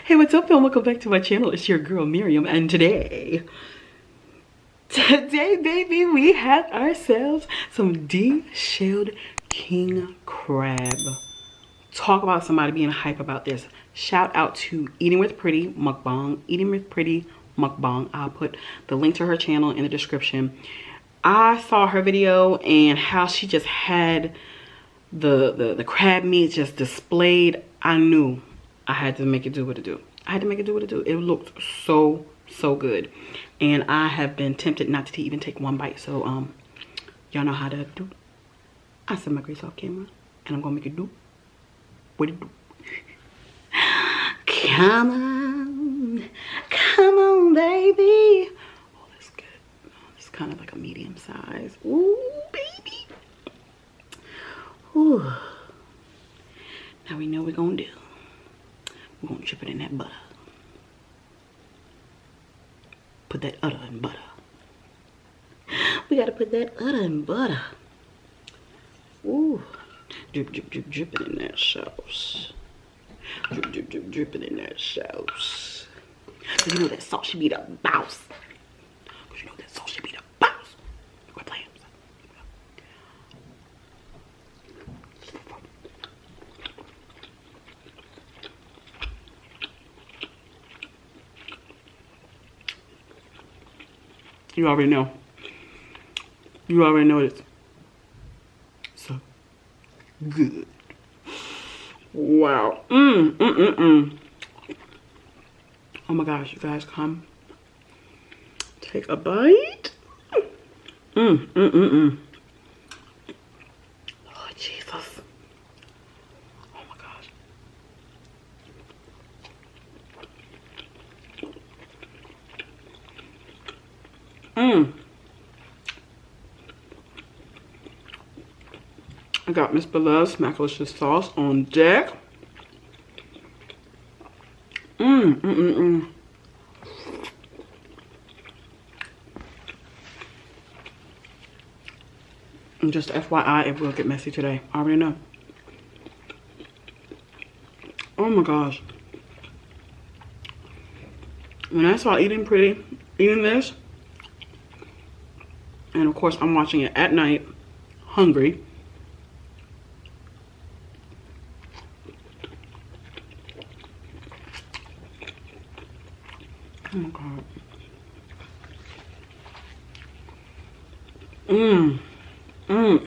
Hey, what's up, and welcome back to my channel. It's your girl Miriam, and today, baby, we have ourselves some deshelled king crab. Talk about somebody being hype about this. Shout out to Eating with Pretty Mukbang, Eating with Pretty Mukbang. I'll put the link to her channel in the description. I saw her video and how she just had the crab meat just displayed. I knew I had to make it do what it do. I had to make it do what it do. It looked so good, and I have been tempted not to even take one bite. So y'all know how to do. I set my grease off camera, and I'm gonna make it do what it do. Come on, baby. Oh, that's good. It's kind of like a medium size. Ooh, baby. Ooh. Now we know what we're gonna do. We're gonna chip it in that butter. Put that udder in butter. We gotta put that udder in butter. Ooh. Drip, drip, drip, dripping in that sauce. Drip, drip, drip, dripping in that sauce. Cause you know that sauce should be the boss. Cause you know that sauce should be the boss. We're playing. You already know. You already know it's so good. Wow. Oh my gosh, you guys, come take a bite. Oh Jesus. Oh my gosh. I got Miss Beloved's Smackalicious sauce on deck. And just FYI, it will get messy today. I already know. Oh my gosh. When I saw eating this, and of course I'm watching it at night, hungry. Oh my God.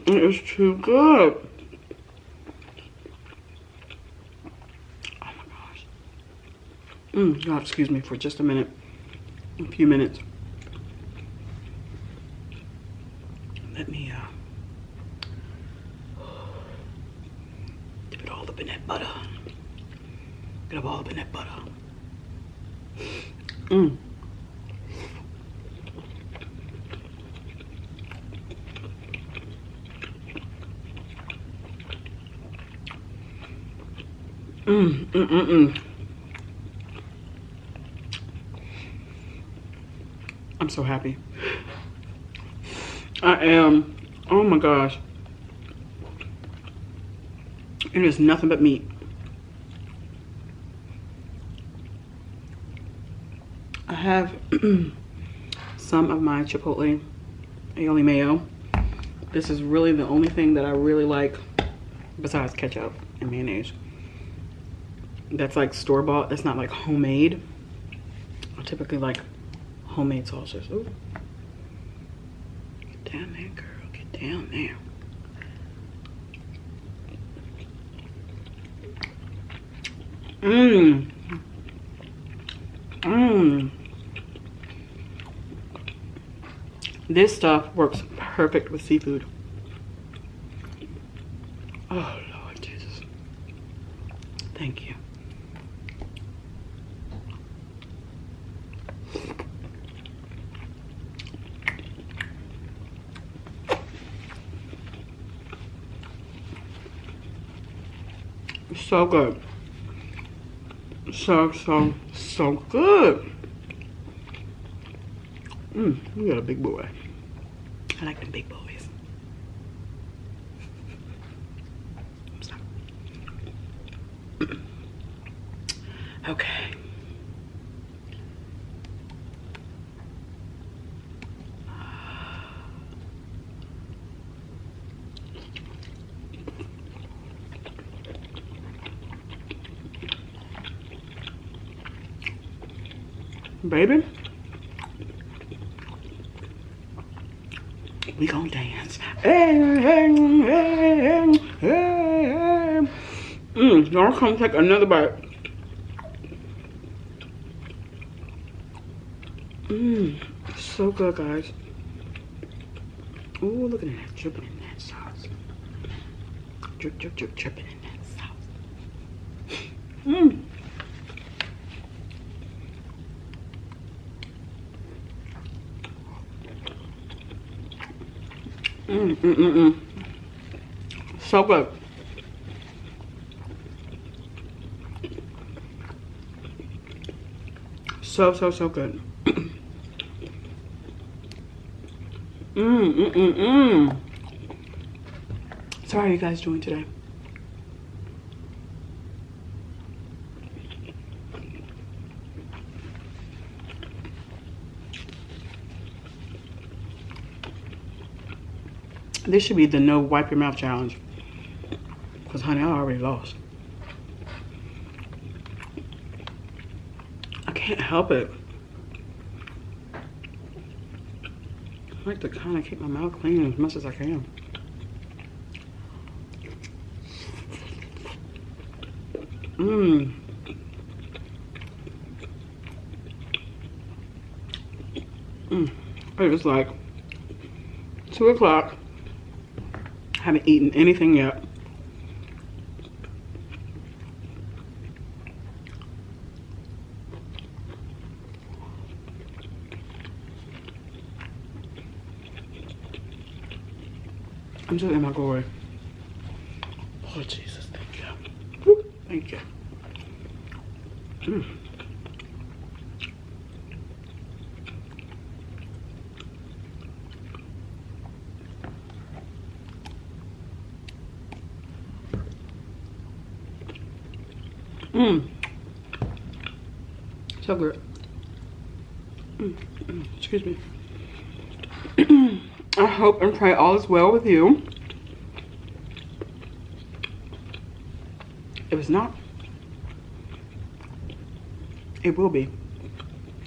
It is too good. Oh my gosh. You have to excuse me for just a minute. A few minutes. Let me dip it all up in that butter. Get it all up in that butter. I'm so happy. I am. Oh my gosh. It is nothing but meat. I have some of my Chipotle aioli mayo. This is really the only thing that I really like besides ketchup and mayonnaise. That's like store-bought. That's not like homemade. I typically like homemade sauces. Ooh. Get down there, girl. Get down there. This stuff works perfect with seafood. Oh, Lord Jesus. Thank you. So good. So good. You got a big boy. I like them big boys. Okay. Baby, we gonna dance. Hey, hey, hey, hey, hey. Y'all come take another bite. So good, guys. Ooh, look at that, dripping in that sauce. Drip, drip, drip, dripping in that sauce. So good. So good. So how are you guys doing today? This should be the no wipe your mouth challenge. Because honey, I already lost. I can't help it. I like to kind of keep my mouth clean as much as I can. It was like 2 o'clock. Haven't eaten anything yet. I'm just in my glory. Oh Jesus, thank you. Woo, thank you. So good. Excuse me. I hope and pray all is well with you. If it's not, it will be.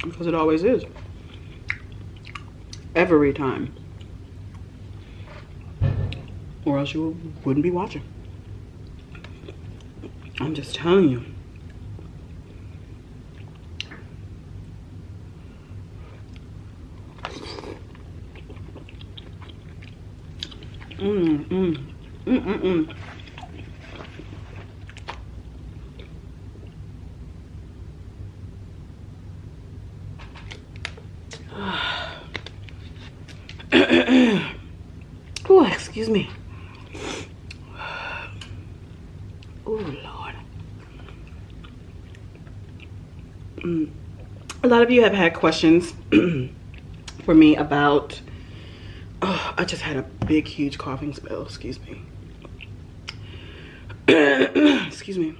Because it always is. Every time. Or else you wouldn't be watching. I'm just telling you. Oh, excuse me. Oh, Lord. A lot of you have had questions for me about... Oh, I just had a big, huge coughing spell. Excuse me. Excuse me.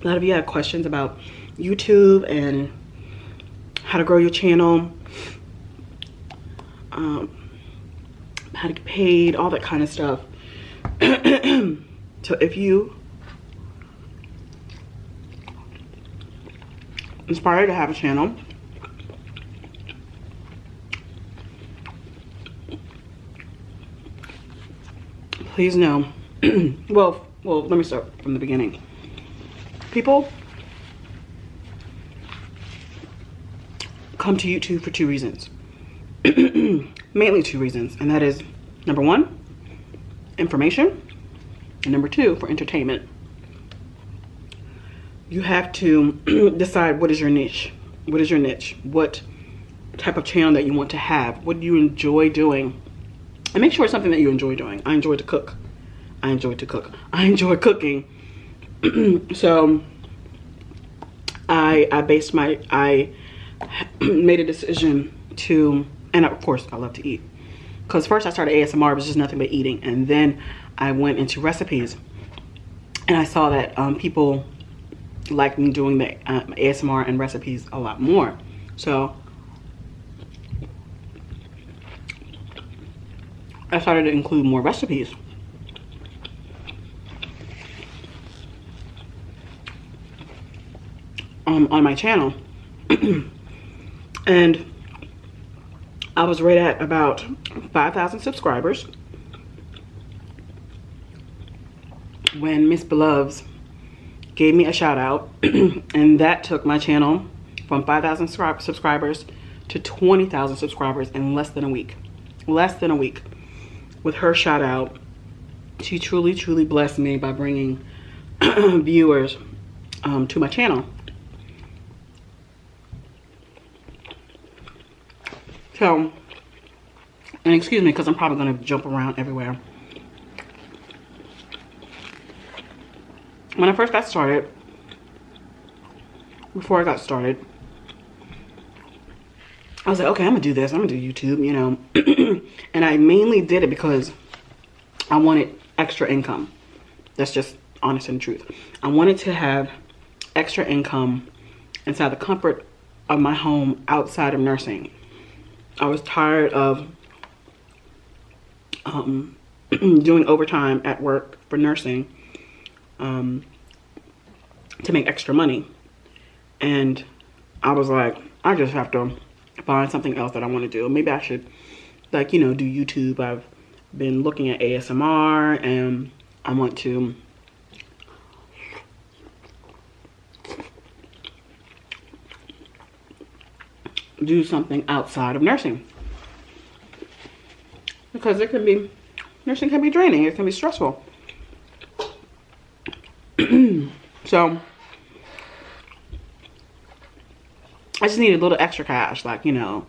A lot of you have questions about YouTube and how to grow your channel, how to get paid, all that kind of stuff. So if you inspired to have a channel, please know. well, let me start from the beginning. People come to YouTube for 2 reasons. Mainly 2 reasons, and that is number 1, information, and number 2, for entertainment. You have to decide what is your niche. What is your niche? What type of channel that you want to have? What do you enjoy doing? And make sure it's something that you enjoy doing. I enjoy to cook. I enjoy to cook. I enjoy cooking. So I made a decision to, and of course I love to eat. Because first I started ASMR, it was just nothing but eating. And then I went into recipes. And I saw that people like me doing the ASMR and recipes a lot more. So I started to include more recipes. On my channel. And I was right at about 5,000 subscribers when Miss Beloves gave me a shout out. And that took my channel from 5,000 subscribers to 20,000 subscribers in less than a week. Less than a week. With her shout out, she truly blessed me by bringing viewers to my channel. So, and excuse me because I'm probably going to jump around everywhere. When I first got started, before I got started, I was like, okay, I'm gonna do this. I'm gonna do YouTube, you know. And I mainly did it because I wanted extra income. That's just honest and truth. I wanted to have extra income inside the comfort of my home outside of nursing. I was tired of doing overtime at work for nursing to make extra money. And I was like, I just have to find something else that I want to do. Maybe I should, like, you know, do YouTube. I've been looking at ASMR and I want to do something outside of nursing. Because it can be, nursing can be draining. It can be stressful. So I just needed a little extra cash, like, you know,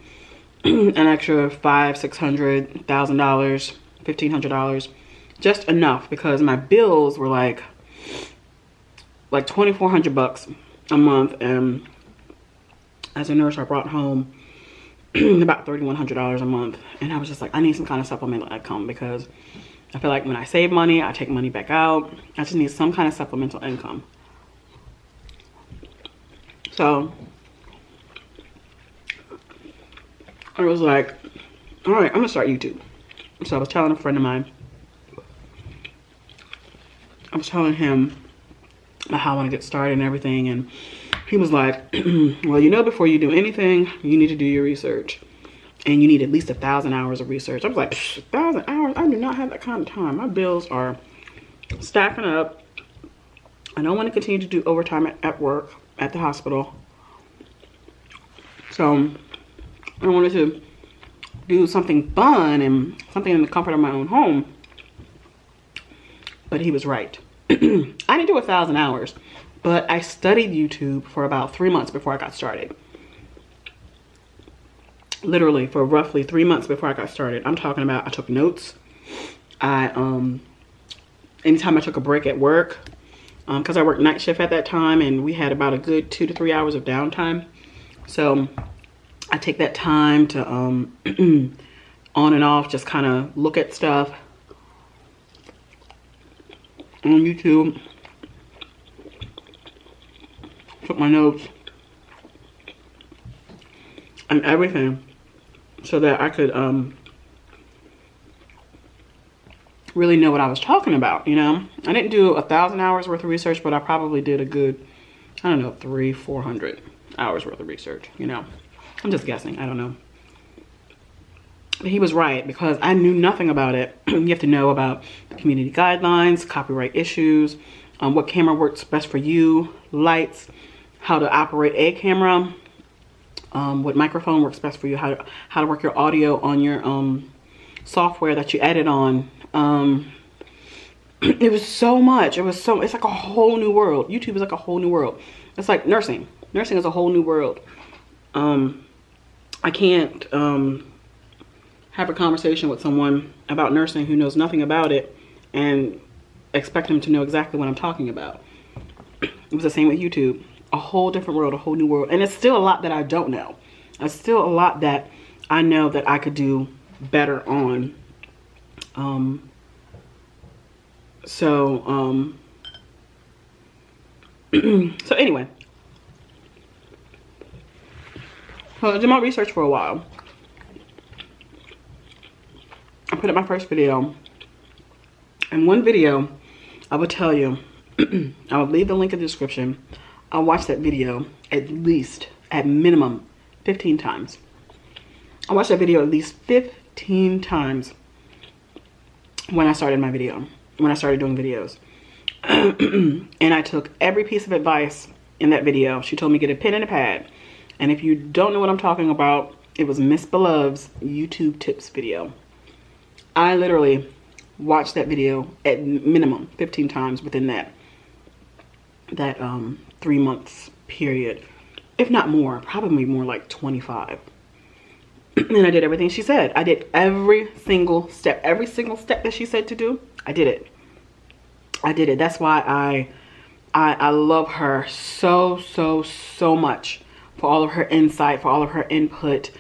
an extra $500, $600, $1,000, $1,500, just enough because my bills were like $2,400 a month, and as a nurse I brought home about $3,100 a month, and I was just like, I need some kind of supplemental income because I feel like when I save money, I take money back out. I just need some kind of supplemental income. So I was like, all right, I'm gonna start YouTube. So I was telling a friend of mine, I was telling him how I want to get started and everything, and he was like, well, you know, before you do anything, you need to do your research, and you need at least 1,000 hours of research. I was like, 1,000 hours? I do not have that kind of time. My bills are stacking up. I don't want to continue to do overtime at work, at the hospital. So I wanted to do something fun and something in the comfort of my own home. But he was right. I didn't do 1,000 hours, but I studied YouTube for about 3 months before I got started. Literally for roughly 3 months before I got started. I'm talking about I took notes. Anytime I took a break at work, because I worked night shift at that time, and we had about a good 2 to 3 hours of downtime. So I take that time to on and off just kind of look at stuff on YouTube. Took my notes and everything so that I could really know what I was talking about, you know. I didn't do 1,000 hours worth of research, but I probably did a good, I don't know, 300-400 hours worth of research, you know. I'm just guessing, I don't know. But he was right, because I knew nothing about it. You have to know about the community guidelines, copyright issues, what camera works best for you, lights, how to operate a camera, what microphone works best for you, how to work your audio on your software that you edit on. It was so much. It's like a whole new world. YouTube is like a whole new world. It's like nursing. Nursing is a whole new world. I can't have a conversation with someone about nursing who knows nothing about it and expect them to know exactly what I'm talking about. It was the same with YouTube. A whole different world, a whole new world. And it's still a lot that I don't know. It's still a lot that I know that I could do better on. So anyway. So I did my research for a while. I put up my first video. And one video, I will tell you, I will leave the link in the description. I watched that video at least, at minimum, 15 times. I watched that video at least 15 times when I started my video, when I started doing videos. And I took every piece of advice in that video. She told me get a pen and a pad. And if you don't know what I'm talking about, it was Miss Beloved's YouTube tips video. I literally watched that video at minimum 15 times within that 3 months period, if not more, probably more like 25. And I did everything she said. I did every single step that she said to do. I did it. I did it. That's why I love her so much, for all of her insight, for all of her input,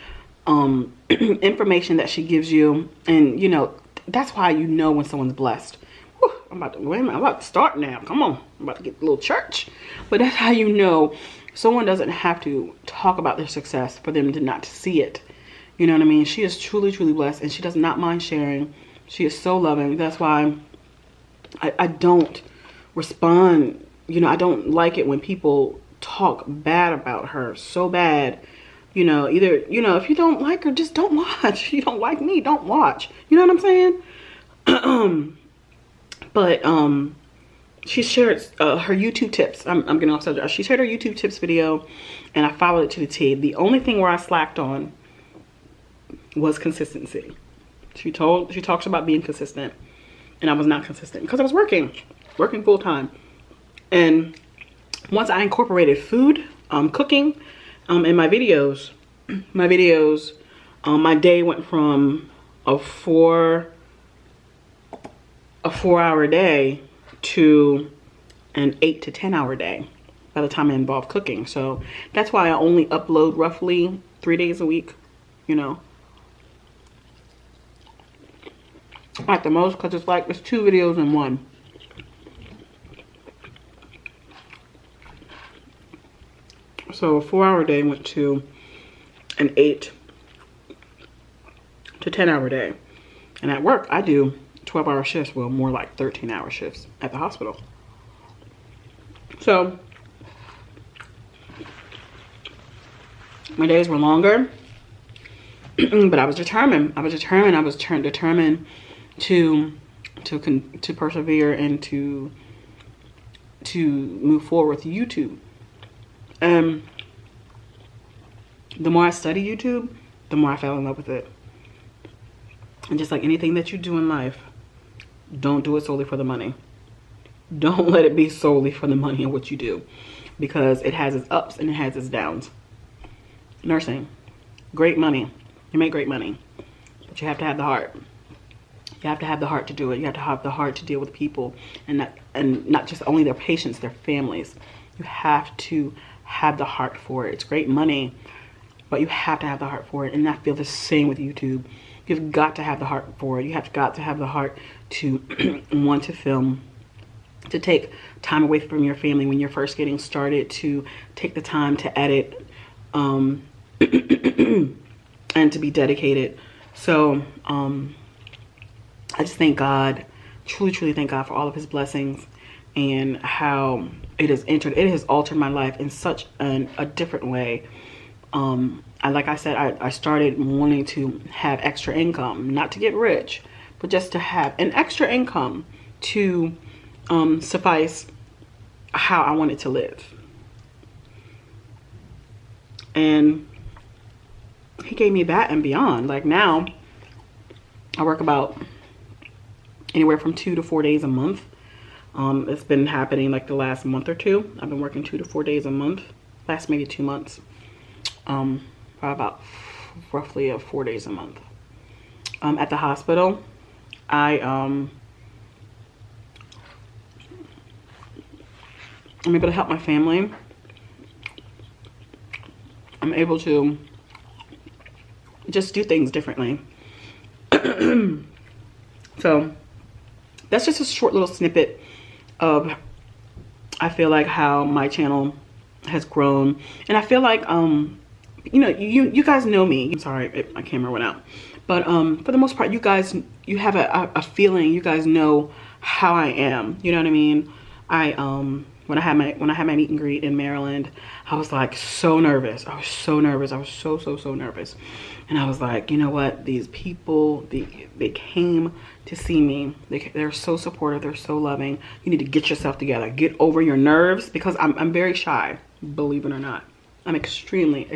information that she gives you. And you know, that's why you know when someone's blessed. Whew, I'm about to start now. Come on, I'm about to get a little church. But that's how you know someone doesn't have to talk about their success for them to not see it. You know what I mean? She is truly blessed, and she does not mind sharing. She is so loving. That's why I don't respond. You know, I don't like it when people talk bad about her so bad. You know, either, you know, if you don't like her, just don't watch. If you don't like me, don't watch. You know what I'm saying? But she shared her YouTube tips. I'm getting off subject. She shared her YouTube tips video, and I followed it to the T. The only thing where I slacked on was consistency. She talks about being consistent, and I was not consistent because I was working full time. And once I incorporated food, cooking, in my videos, my day went from a 4-hour day to an 8 to 10 hour day by the time I involved cooking. So that's why I only upload roughly 3 days a week, you know, at the most, because it's like it's 2 videos in one. So a 4-hour day went to an 8 to 10 hour day. And at work, I do 12-hour shifts, well, more like 13-hour shifts at the hospital. So my days were longer, but I was determined. I was determined to persevere and to move forward with YouTube. The more I study YouTube, the more I fell in love with it. And just like anything that you do in life, don't do it solely for the money. Don't let it be solely for the money in what you do, because it has its ups and it has its downs. Nursing, great money. You make great money, but you have to have the heart. You have to have the heart to do it. You have to have the heart to deal with people, and not just only their patients, their families. You have to have the heart for it. It's great money, but you have to have the heart for it. And I feel the same with YouTube. You've got to have the heart for it. You have got to have the heart to want to film, to take time away from your family when you're first getting started, to take the time to edit, and to be dedicated. So I just thank God, truly thank God for all of his blessings, and how it has altered my life in such a different way. Like I said, I started wanting to have extra income, not to get rich, but just to have an extra income to suffice how I wanted to live. And he gave me that and beyond. Like now, I work about anywhere from 2 to 4 days a month. It's been happening like the last month or two. I've been working 2 to 4 days a month. Last maybe 2 months. About roughly 4 days a month. At the hospital, I'm able to help my family. I'm able to just do things differently. So that's just a short little snippet of, I feel like, how my channel has grown. And I feel like, you know, you guys know me. I'm sorry, my camera went out. But for the most part, you guys, you have a feeling. You guys know how I am. You know what I mean? when I had my meet and greet in Maryland, I was like so nervous. I was so nervous. I was so nervous. And I was like, you know what? These people, they came to see me. They're so supportive. They're so loving. You need to get yourself together. Get over your nerves, because I'm very shy, believe it or not. I'm extremely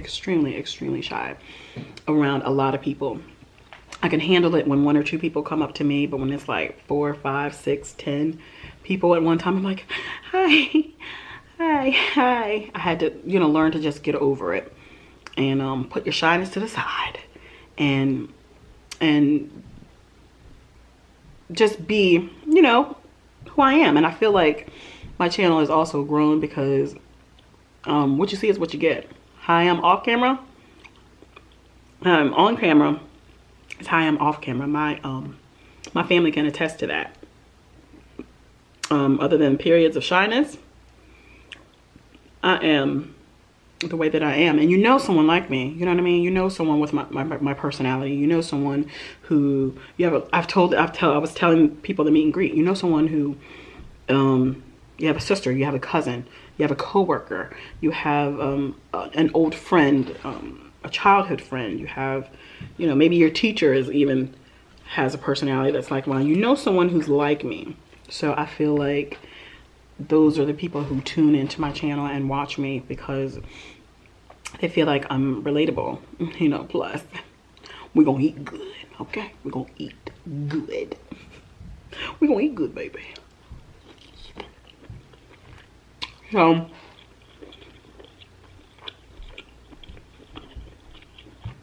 shy around a lot of people. I can handle it when 1 or 2 people come up to me, but when it's like 4, 5, 6, 10 people at one time, I'm like, hi. I had to, you know, learn to just get over it and put your shyness to the side and just be, you know, who I am. And I feel like my channel has also grown because what you see is what you get. How I am off camera, on camera is how I am off camera. My family can attest to that. Other than periods of shyness, I am the way that I am. And you know someone like me, you know what I mean? You know someone with my personality. You know someone who I was telling people to meet and greet. You know someone who you have a sister, you have a cousin, you have a coworker, you have an old friend, a childhood friend, you have, you know, maybe your teacher has a personality that's like mine. You know someone who's like me. So I feel like those are the people who tune into my channel and watch me because they feel like I'm relatable, you know. Plus, we're gonna eat good, okay? We're gonna eat good. We're gonna eat good, baby. So,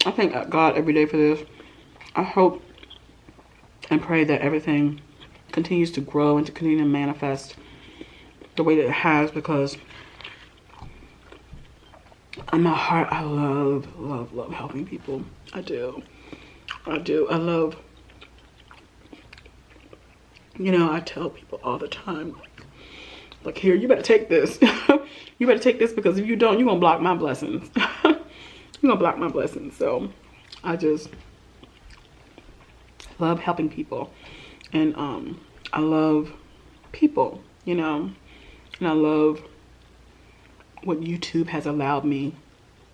I thank God every day for this. I hope and pray that everything continues to grow and to continue to manifest the way that it has, because in my heart I love helping people. I do. I love, you know, I tell people all the time, like, here, you better take this. You better take this, because if you don't, you're gonna block my blessings. You're gonna block my blessings. So I just love helping people, and I love people, you know, and I love what YouTube has allowed me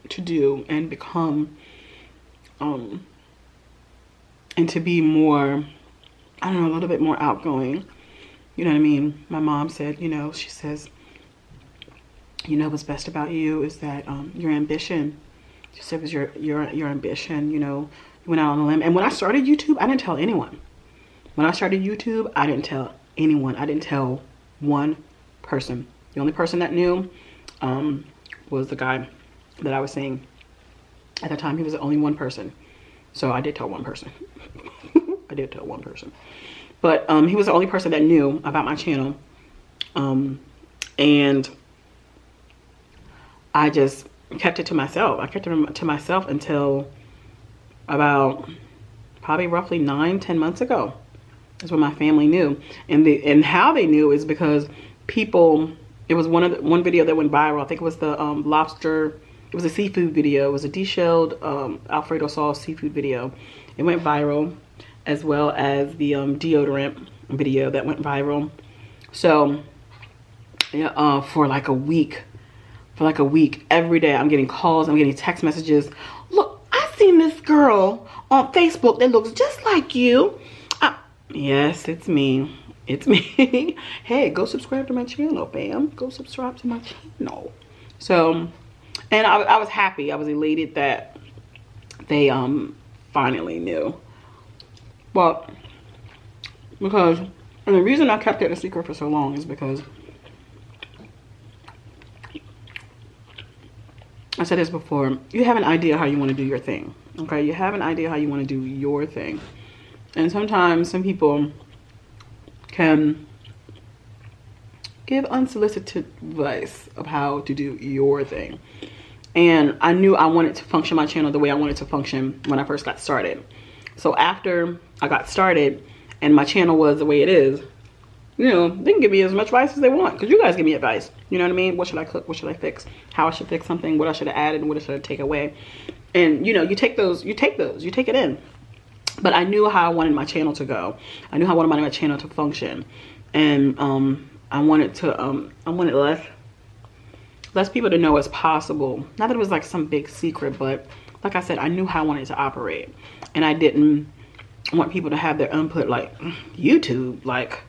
to do and become, and to be more, I don't know, a little bit more outgoing. You know what I mean? My mom said, you know, she says, you know, what's best about you is that your ambition. She said it was your ambition, you know, you went out on a limb. And when I started YouTube, I didn't tell anyone. When I started YouTube, I didn't tell anyone. I didn't tell one person. The only person that knew was the guy that I was seeing at the time. He was the only one person. So I did tell one person. I did tell one person. But he was the only person that knew about my channel. And I just kept it to myself. I kept it to myself until about probably roughly 9-10 months ago. That's when my family knew. And how they knew is because people, it was one video that went viral. I think it was the lobster, it was a seafood video. It was a deshelled Alfredo sauce seafood video. It went viral, as well as the deodorant video that went viral. So yeah, for like a week, every day I'm getting calls, I'm getting text messages. Look, I seen this girl on Facebook that looks just like you. Yes, it's me. It's me. Hey, go subscribe to my channel, fam. Go subscribe to my channel. So, and I was happy. I was elated that they finally knew. Well, because, and the reason I kept it a secret for so long is because I said this before, you have an idea how you want to do your thing. Okay, you have an idea how you want to do your thing. And sometimes some people can give unsolicited advice of how to do your thing. And I knew I wanted to function my channel the way I wanted to function when I first got started. So after I got started and my channel was the way it is, you know, they can give me as much advice as they want, because you guys give me advice. You know what I mean? What should I cook? What should I fix? How I should fix something? What I should have added and what I should have take away. And you know, you take it in. But I knew how I wanted my channel to go. I knew how I wanted my channel to function. And I wanted less people to know as possible. Not that it was like some big secret, but like I said, I knew how I wanted to operate, and I didn't want people to have their input like YouTube, like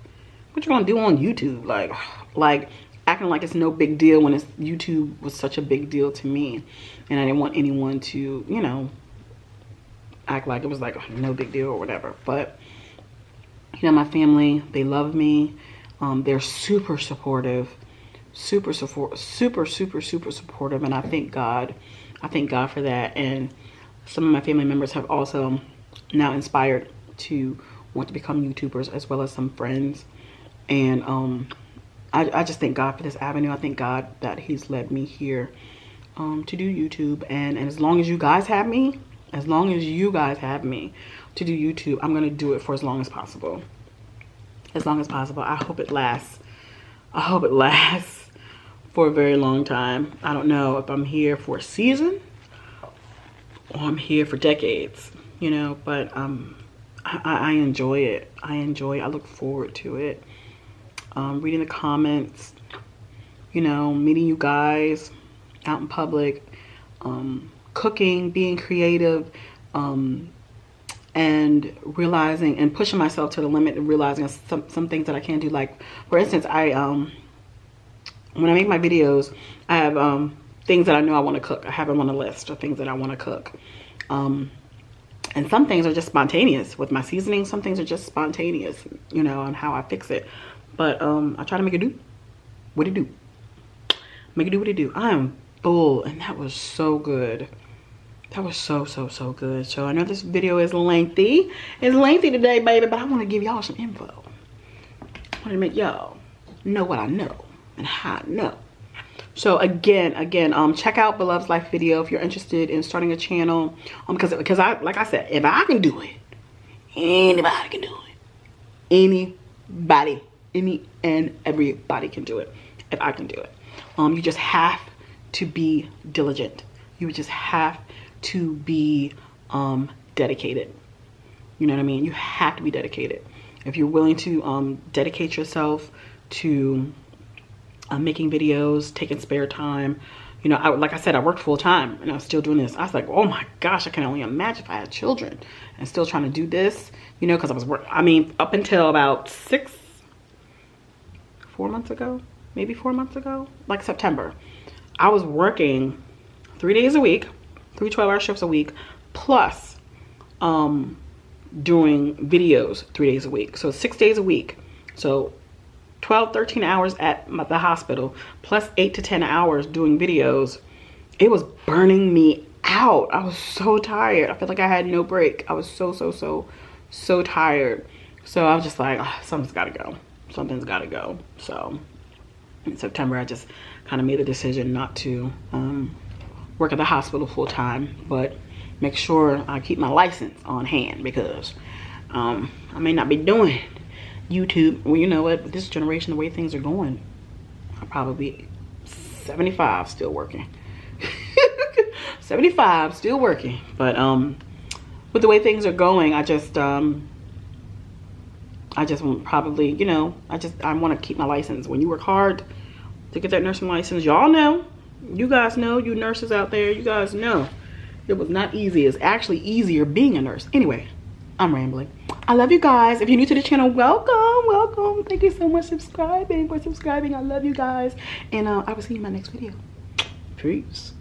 what you gonna do on YouTube, like acting like it's no big deal when it's YouTube was such a big deal to me, and I didn't want anyone to, you know, act like it was like no big deal or whatever. But you know, my family, they love me. They're super supportive, super supportive, and I thank God for that. And some of my family members have also now inspired to want to become YouTubers, as well as some friends. And I just thank God for this avenue. I thank God that he's led me here to do YouTube. And as long as you guys have me, to do YouTube, I'm gonna do it for as long as possible. I hope it lasts. For a very long time. I don't know if I'm here for a season or I'm here for decades, you know, but I enjoy it. I look forward to it. Reading the comments, you know, meeting you guys out in public, cooking, being creative, and realizing and pushing myself to the limit, and realizing some things that I can do. Like, for instance, when I make my videos, I have things that I know I want to cook. I have them on a list of things that I want to cook. And some things are just spontaneous with my seasoning. Some things are just spontaneous, you know, on how I fix it. But I try to make it do what it do. Make it do what it do. I am full, and that was so good. That was so good. So I know this video is lengthy. It's lengthy today, baby, but I want to give y'all some info. I want to make y'all know what I know and how I know. So again, check out Bloveslife video if you're interested in starting a channel. Because I, like I said, if I can do it, anybody can do it. Anybody, any and everybody can do it. If I can do it, you just have to be diligent. You just have to be dedicated. You know what I mean? You have to be dedicated. If you're willing to dedicate yourself to making videos, taking spare time, you know, like I said, I worked full time and I was still doing this. I was like, oh my gosh, I can only imagine if I had children and still trying to do this, you know, because I was working. I mean, up until about 4 months ago, maybe 4 months ago, like September, I was working 3 days a week, 3 12-hour shifts a week, plus doing videos 3 days a week. So 6 days a week. So 12, 13 hours at the hospital, plus 8 to 10 hours doing videos. It was burning me out. I was so tired. I felt like I had no break. I was so tired. So I was just like, oh, something's got to go. Something's got to go. So in September, I just kind of made the decision not to work at the hospital full time, but make sure I keep my license on hand, because I may not be doing YouTube. Well, you know what, with this generation, the way things are going, I'll probably be 75 still working. 75 still working. But with the way things are going, I just want probably, you know, I want to keep my license. When you work hard to get that nursing license, y'all know, you guys know, you nurses out there, you guys know, it was not easy. It's actually easier being a nurse. Anyway, I'm rambling. I love you guys. If you're new to the channel, welcome. Thank you so much for subscribing. I love you guys. And I will see you in my next video. Peace.